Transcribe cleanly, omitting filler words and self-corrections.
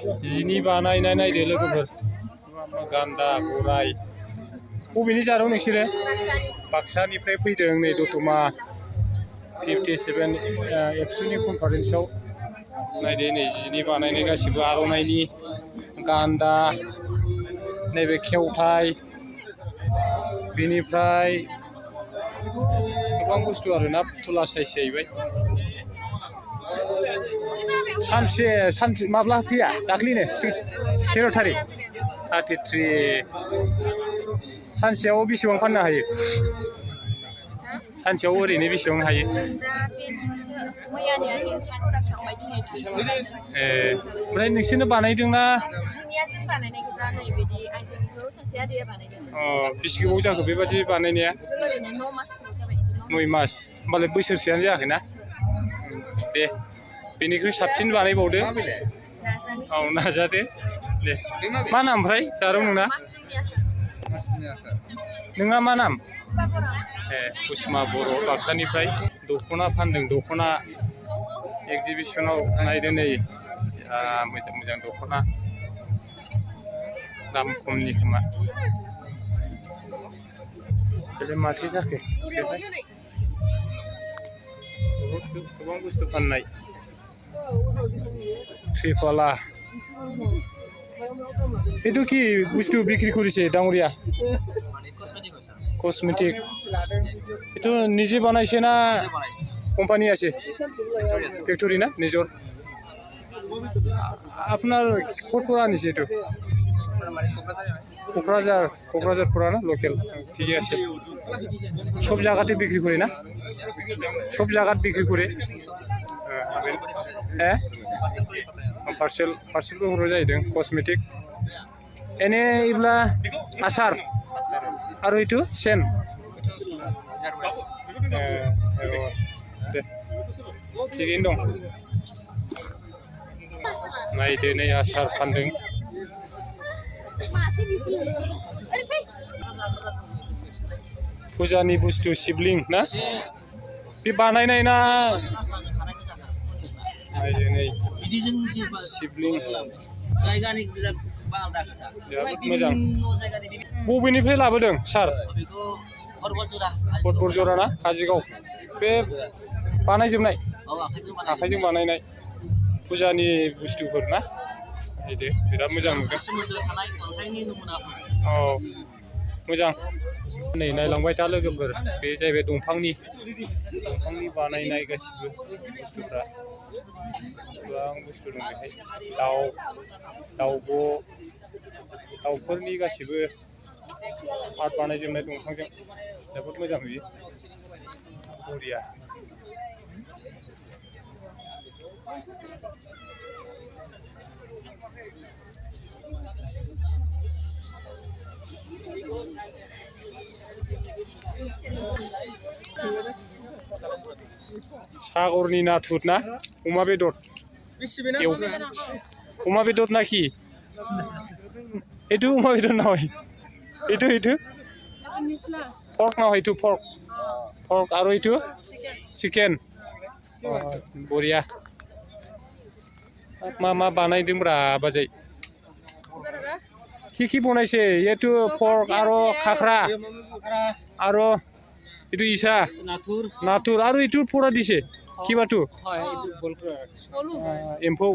जिनि बानायनाय नायदो लोगोफोर गान्दा गराइ बबेनि जाराव नोंसोरो बाक्सानिफ्राय फैदों नै दतमा 57 एबसुनि कनफारेन्सआव नायदो नै जिनि बानायनाय गासिबो आर'नाइनि गान्दा नैबे खेवथाय बेनिफ्राय गोबां बुस्थु आरोना फुथुला साइज जाहैबाय सानसे माब्ला फैया दाख्लिनो 13 थारिख 33 सानसेयाव बेसेबां फाननो हायो सानसेयाव ओरैनो बेसेबां हायो ओमफ्राय नोंसोरनो बानायदोंना बेसे गोबाव जाखो बेबादि बानायनाया 9 मास होमबालाय बोसोरसेयानो जायाखैना दे बेनिख्रुइ साबसिन बानायबावदो औ नाजादो दे मा नाम ओमफ्राय जारौ नोंना मा नाम कुसुमा बर' बाक्सानिफ्राय दख'ना फानदों दख'ना एगजिबिसनाव नायदो नै मोजां मोजां दख'ना दाम खमनि खोमा बेलाय माथो जाखो गोबां बुस्थु फाननाय त्रिफला एटु कि बुस्तु बिक्री करिছে ডাঙরিয়া কসমেটিক এটু নিজে বানাইছে না কোম্পানি আছে ফ্যাক্টরি না নিজর আপনার কোটপুরা নিছে এটু কোকরাঝার পুরা না লোকাল ঠিকই আছে সব জায়গাতে বিক্রি করে না সব জায়গাত বিক্রি করে হ্যাঁ पार्सेलबो हरो जाहैदों कस्मेटिक एने इब्ला आसार आरो इटु सेन दे थिगैनो दं नायदो नै आसार फानदों फुजानि बुस्थु शिबलिं ना बे बानायनाय ना शिबलिं मोजां बबेनिफ्राय लाबोदों सार बरजरा ना काजिगाव बे बानायजोबनाय आखाइजों बानायनाय फुजानि बुस्थुफोर ना नायदो बिराद मोजां नुदों औ मोजां नै नायलांबाय था लोगोफोर बे जाहैबाय दंफांनि बानायनाय गासिबो बुस्थुफ्रा गोबां बुस्थु दं बेहाय दाउफोरनि गासिबो आर्ट बानायजोबनाय दंफांजों जोबोद मोजां नुयो बरिया सागरनि नाथुर ना अमा बेदर अमा बेदर नाखि एटु अमा बेदर नाय एटु पर्क नाव एटु पर्क आरो एटु चिकेन बरिया मा बानायदोंब्रा बाजै কি বনাইছে এটু पर्क आरो खाख्रा आरो एटु इसा नाथुर आरो एटु पोरा दिसे किबाटु एम्फौ